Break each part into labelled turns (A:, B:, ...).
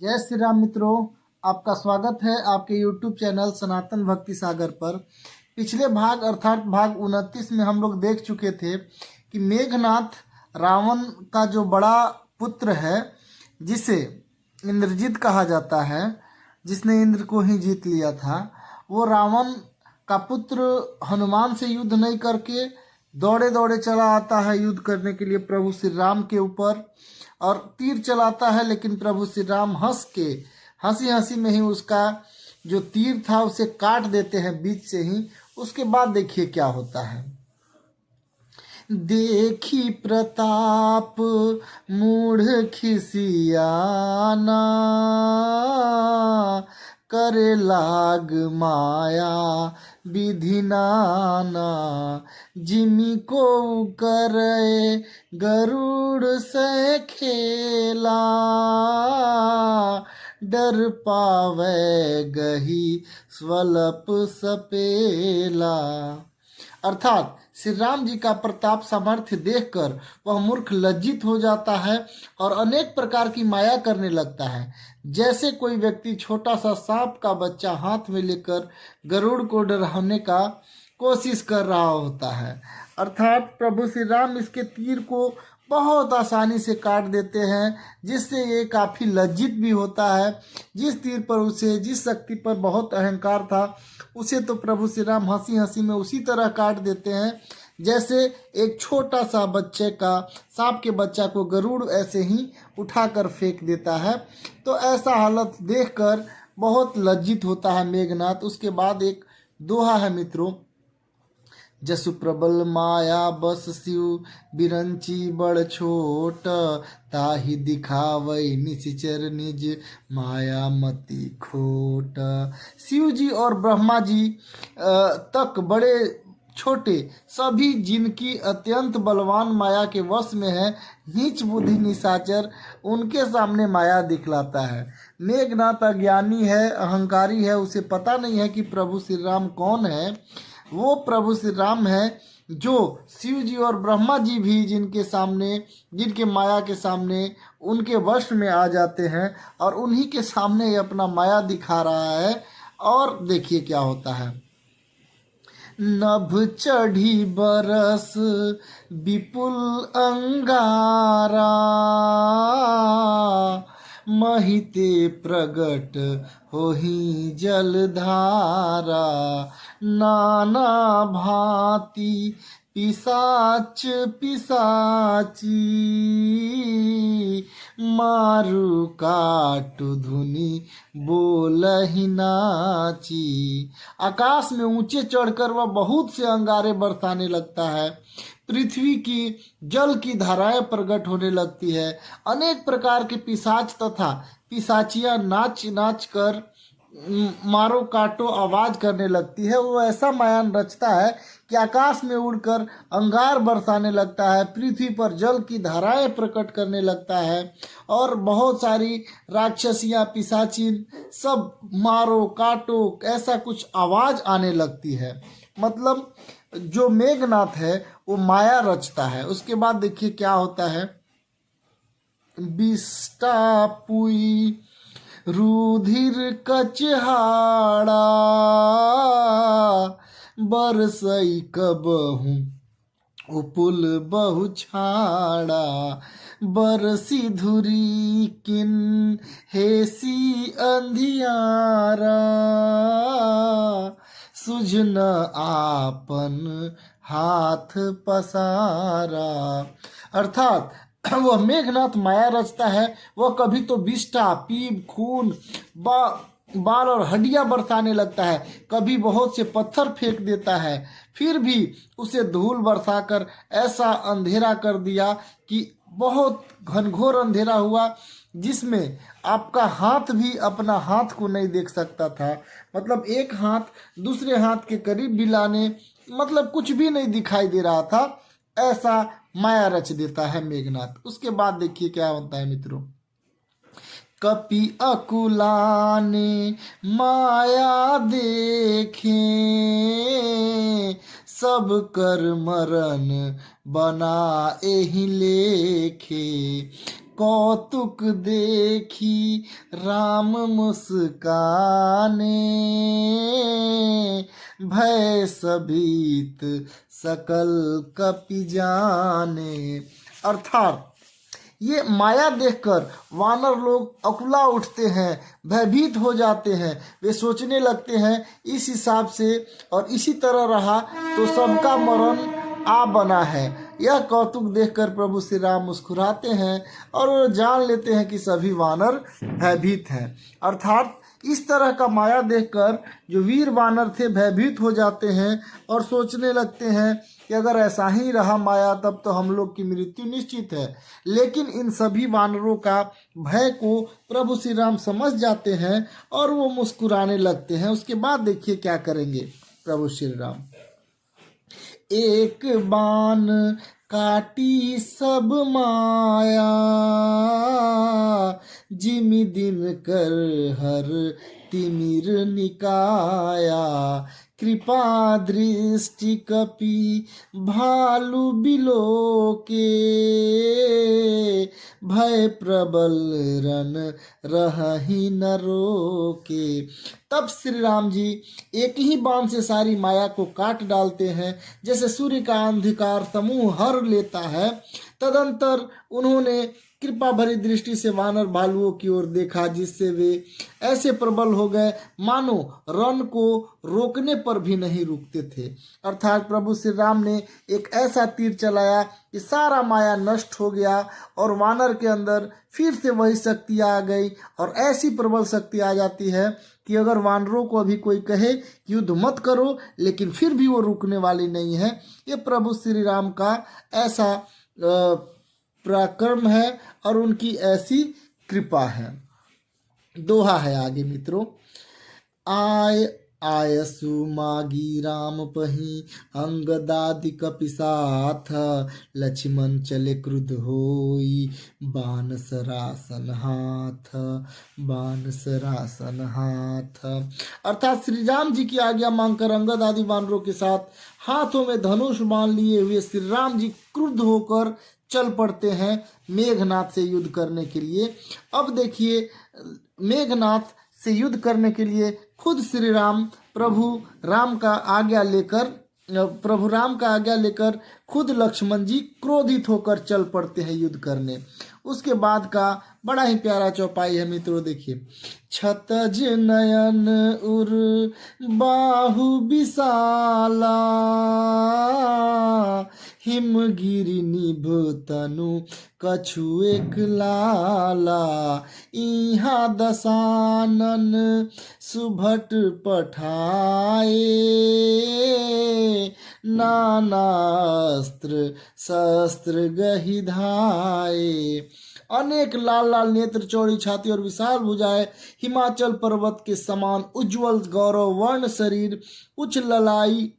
A: जय श्री राम मित्रों, आपका स्वागत है आपके YouTube चैनल सनातन भक्ति सागर पर। पिछले भाग अर्थात भाग 29 में हम लोग देख चुके थे कि मेघनाथ रावण का जो बड़ा पुत्र है, जिसे इंद्रजित कहा जाता है, जिसने इंद्र को ही जीत लिया था, वो रावण का पुत्र हनुमान से युद्ध नहीं करके दौड़े दौड़े चला आता है युद्ध करने के लिए प्रभु श्री राम के ऊपर, और तीर चलाता है। लेकिन प्रभु श्री राम हंसी हंसी में ही उसका जो तीर था उसे काट देते हैं बीच से ही। उसके बाद देखिए क्या होता है। देखी प्रताप मूढ़ खिसियाना, करे लाग माया विधि नाना। जिमी को करे गरुड़ से खेला, डर पावे गही स्वल्प सपेला। अर्थात श्री राम जी का प्रताप सामर्थ्य देखकर वह मूर्ख लज्जित हो जाता है और अनेक प्रकार की माया करने लगता है। जैसे कोई व्यक्ति छोटा सा सांप का बच्चा हाथ में लेकर गरुड़ को डराने का कोशिश कर रहा होता है। अर्थात प्रभु श्री राम इसके तीर को बहुत आसानी से काट देते हैं, जिससे ये काफ़ी लज्जित भी होता है। जिस तीर पर उसे, जिस शक्ति पर बहुत अहंकार था, उसे तो प्रभु श्री राम हंसी हंसी में उसी तरह काट देते हैं जैसे एक छोटा सा बच्चे का, सांप के बच्चा को गरुड़ ऐसे ही उठाकर फेंक देता है। तो ऐसा हालत देखकर बहुत लज्जित होता है मेघनाथ। उसके बाद एक दोहा है मित्रों, जसु प्रबल माया बस शिव बिरंची बड़ छोट, ताहि दिखावई निशिचर निज माया मति खोट। शिव जी और ब्रह्मा जी तक बड़े छोटे सभी जिनकी अत्यंत बलवान माया के वश में है, नीच बुद्धि निशाचर उनके सामने माया दिखलाता है। मेघनाथ अज्ञानी है, अहंकारी है, उसे पता नहीं है कि प्रभु श्री राम कौन है। वो प्रभु श्री राम है जो शिव जी और ब्रह्मा जी भी जिनके सामने, जिनके माया के सामने उनके वश में आ जाते हैं और उन्हीं के सामने ये अपना माया दिखा रहा है। और देखिए क्या होता है। नभ चढ़ी बरस विपुल अंगारा, महिते प्रगट होही जलधारा। नाना भांति पिशाच पिशाची, मारु काटु धुनि बोलहि नाची। आकाश में ऊंचे चढ़कर वह बहुत से अंगारे बरसाने लगता है। पृथ्वी की जल की धाराएं प्रकट होने लगती है। अनेक प्रकार के पिशाच तथा पिशाचियां नाच नाच कर मारो काटो आवाज करने लगती है। वो ऐसा मायान रचता है कि आकाश में उड़कर अंगार बरसाने लगता है, पृथ्वी पर जल की धाराएं प्रकट करने लगता है, और बहुत सारी राक्षसियां पिशाची सब मारो काटो ऐसा कुछ आवाज आने लगती है। मतलब जो मेघनाथ है वो माया रचता है। उसके बाद देखिए क्या होता है। बिष्टा पुई रुधिर कचहाड़ा, बरसई कबहू उपुल बहु छाड़ा। बरसी धुरी किन हेसी अंधियारा, सुझन आपन हाथ पसारा। अर्थात वह मेघनाथ माया रचता है। वह कभी तो विष्ठा, पीप, खून, बाल और हड्डियां बरसाने लगता है, कभी बहुत से पत्थर फेंक देता है। फिर भी उसे धूल बरसाकर ऐसा अंधेरा कर दिया कि बहुत घनघोर अंधेरा हुआ, जिसमें आपका हाथ भी अपना हाथ को नहीं देख सकता था। मतलब एक हाथ दूसरे हाथ के करीब भी लाने, मतलब कुछ भी नहीं दिखाई दे रहा था। ऐसा माया रच देता है मेघनाथ। उसके बाद देखिए क्या होता है मित्रों। कपि अकुलाने माया देखे, सब कर मरण बना एहि लेखे। कौतुक देखी राम मुस्काने, भय सभीत सकल कपि जाने। अर्थात ये माया देखकर वानर लोग अकुला उठते हैं, भयभीत हो जाते हैं। वे सोचने लगते हैं इस हिसाब से और इसी तरह रहा तो सबका मरण आ बना है। यह कौतुक देखकर प्रभु श्री राम मुस्कुराते हैं और वो जान लेते हैं कि सभी वानर भयभीत हैं। अर्थात इस तरह का माया देखकर जो वीर वानर थे भयभीत हो जाते हैं और सोचने लगते हैं कि अगर ऐसा ही रहा माया तब तो हम लोग की मृत्यु निश्चित है। लेकिन इन सभी वानरों का भय को प्रभु श्री राम समझ जाते हैं और वो मुस्कुराने लगते हैं। उसके बाद देखिए क्या करेंगे प्रभु श्री राम। एक बाण काटी सब माया, जिमि दिन कर हर तिमिर निकाया, कृपा दृष्टि कपि भालु बिलो के, भय प्रबल रन रहहि न रोके। तब श्री राम जी एक ही बाण से सारी माया को काट डालते हैं, जैसे सूर्य का अंधकार समूह हर लेता है। तदंतर उन्होंने कृपा भरी दृष्टि से वानर भालुओं की ओर देखा, जिससे वे ऐसे प्रबल हो गए मानो रण को रोकने पर भी नहीं रुकते थे। अर्थात प्रभु श्री राम ने एक ऐसा तीर चलाया कि सारा माया नष्ट हो गया और वानर के अंदर फिर से वही शक्ति आ गई। और ऐसी प्रबल शक्ति आ जाती है कि अगर वानरों को अभी कोई कहे कि युद्ध मत करो, लेकिन फिर भी वो रुकने वाली नहीं है। ये प्रभु श्री राम का ऐसा पराक्रम है और उनकी ऐसी कृपा है। दोहा है आगे मित्रों। आयसु मागी राम पही, अंगदादि कपि साथ, लक्ष्मण चले क्रुद्ध होई, बाण सरासन हाथ, बाण सरासन हाथ। अर्थात श्री राम जी की आज्ञा मांगकर अंगद आदि वानरों के साथ हाथों में धनुष बाण लिए हुए श्री राम जी क्रुद्ध होकर चल पड़ते हैं मेघनाथ से युद्ध करने के लिए। अब देखिए मेघनाथ से युद्ध करने के लिए खुद श्री राम प्रभु राम का आज्ञा लेकर खुद लक्ष्मण जी क्रोधित होकर चल पड़ते हैं युद्ध करने। उसके बाद का बड़ा ही प्यारा चौपाई है मित्रों, देखिए। छतज नयन उर बाहु विशाला, हिमगिरि निभ तनु कछु एक लाला, इहा दसानन सुभट पठाए, नाना अस्त्र शस्त्र गहि धाये। अनेक लाल लाल नेत्र, चौड़ी छाती और विशाल भुजाएं, हिमाचल पर्वत के समान उज्जवल गौरव वर्ण शरीर, उच्च ललाई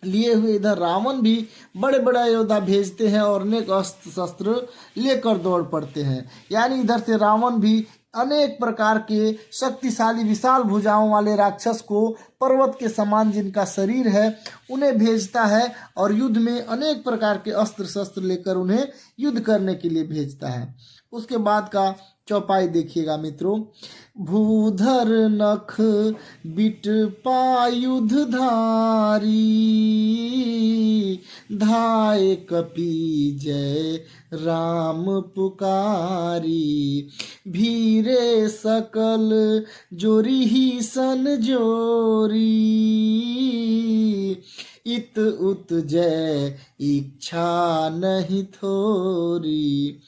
A: लिए हुए इधर रावण भी बड़े बड़े योद्धा भेजते हैं और अनेक अस्त्र शस्त्र लेकर दौड़ पड़ते हैं। यानी इधर से रावण भी अनेक प्रकार के शक्तिशाली विशाल भुजाओं वाले राक्षस को, पर्वत के समान जिनका शरीर है, उन्हें भेजता है और युद्ध में अनेक प्रकार के अस्त्र शस्त्र लेकर उन्हें युद्ध करने के लिए भेजता है। उसके बाद का चौपाई देखिएगा मित्रों। भूधर नख बिट पायुध धारी, धाय कपि जय राम पुकारी, भीरे सकल जोरी ही सन जोरी, इत उत जय इच्छा नहीं थोरी।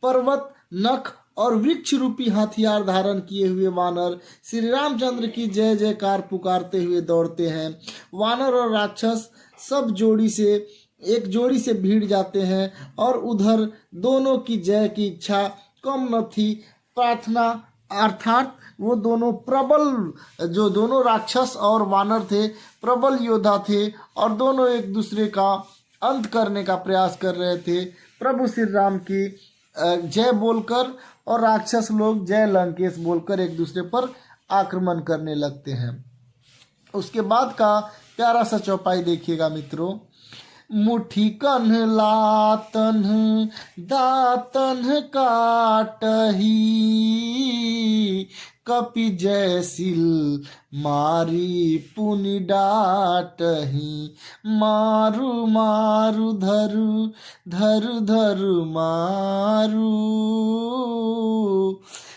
A: पर्वत, नख और वृक्ष रूपी हथियार धारण किए हुए वानर श्री रामचंद्र की जय जयकार पुकारते हुए दौड़ते हैं। वानर और राक्षस सब एक जोड़ी से भीड़ जाते हैं और उधर दोनों की जय की इच्छा कम न थी। प्रार्थना अर्थात वो दोनों प्रबल, जो दोनों राक्षस और वानर थे, प्रबल योद्धा थे और दोनों एक दूसरे का अंत करने का प्रयास कर रहे थे। प्रभु श्री राम की जय बोलकर और राक्षस लोग जय लंकेश बोलकर एक दूसरे पर आक्रमण करने लगते हैं। उसके बाद का प्यारा सा चौपाई देखिएगा मित्रों। मुठी कन्ह लातन दातन काटही, कपि जयसिल मारी पुनि डाटही, मारु मारु धरु धरु धरु मारु,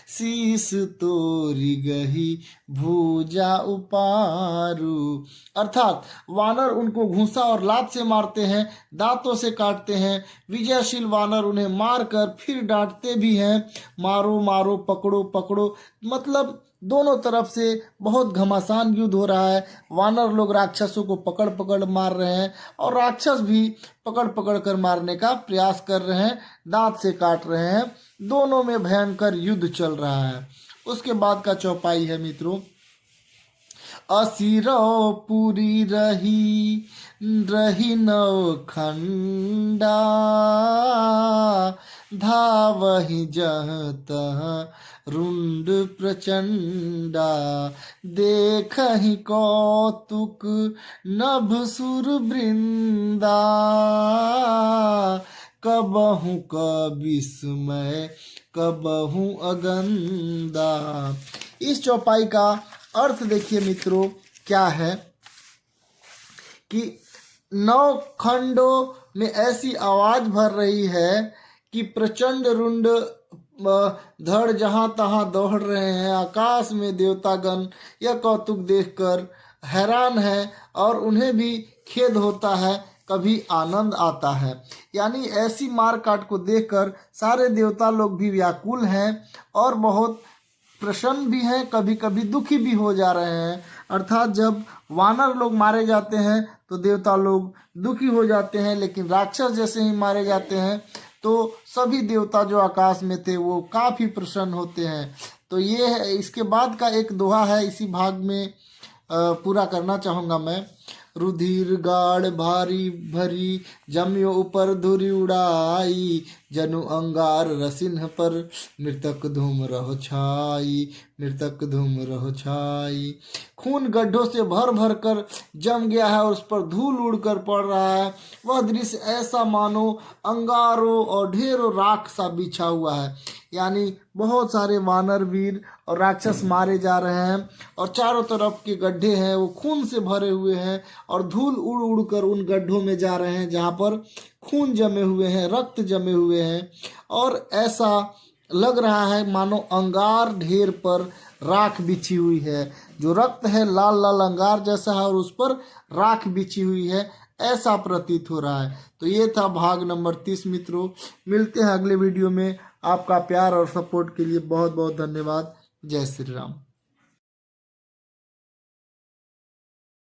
A: शीस तोरी गही भूजा उपारू। अर्थात वानर उनको घूंसा और लात से मारते हैं, दांतों से काटते हैं। विजयशील वानर उन्हें मारकर फिर डांटते भी हैं, मारो मारो पकड़ो पकड़ो। मतलब दोनों तरफ से बहुत घमासान युद्ध हो रहा है। वानर लोग राक्षसों को पकड़ पकड़ मार रहे हैं और राक्षस भी पकड़ पकड़ कर मारने का प्रयास कर रहे हैं, दांत से काट रहे हैं। दोनों में भयंकर युद्ध चल रहा है। उसके बाद का चौपाई है मित्रों, असिरो पूरी रही रही नव खंडा, धावहि जह तह रुंड प्रचंडा, देखहि कौतुक नभ सुर वृंदा, कबहु कबिस्मय कबहु अगंदा। इस चौपाई का अर्थ देखिए मित्रों क्या है कि 9 खंडों में ऐसी आवाज भर रही है कि प्रचंड रुंड धड़ जहां तहां दौड़ रहे हैं। आकाश में देवतागण यह कौतुक देखकर हैरान है और उन्हें भी खेद होता है, कभी आनंद आता है। यानी ऐसी मार काट को देखकर सारे देवता लोग भी व्याकुल हैं और बहुत प्रसन्न भी हैं, कभी कभी दुखी भी हो जा रहे हैं। अर्थात जब वानर लोग मारे जाते हैं तो देवता लोग दुखी हो जाते हैं, लेकिन राक्षस जैसे ही मारे जाते हैं तो सभी देवता जो आकाश में थे वो काफ़ी प्रसन्न होते हैं। तो ये है। इसके बाद का एक दोहा है, इसी भाग में पूरा करना चाहूँगा मैं। रुधिर गाढ़ भारी भरी जमियो ऊपर धुरी उड़ाई, जनु अंगार रसिन्ह पर मृतक धूम रहो छाई, मृतक धूम रहो छाई। खून गड्ढों से भर भर कर जम गया है और उस पर धूल उड़कर पड़ रहा है। वह दृश्य ऐसा मानो अंगारों और ढेरों राख सा बिछा हुआ है। यानी बहुत सारे वानर वीर और राक्षस मारे जा रहे हैं और चारों तरफ के गड्ढे हैं वो खून से भरे हुए हैं और धूल उड़ उड़ कर उन गड्ढों में जा रहे हैं जहाँ पर खून जमे हुए हैं, रक्त जमे हुए हैं। और ऐसा लग रहा है मानो अंगार ढेर पर राख बिछी हुई है। जो रक्त है लाल लाल अंगार जैसा है और उस पर राख बिछी हुई है, ऐसा प्रतीत हो रहा है। तो ये था भाग नंबर 30 मित्रों। मिलते हैं अगले वीडियो में। आपका प्यार और सपोर्ट के लिए बहुत बहुत धन्यवाद। जय श्री राम।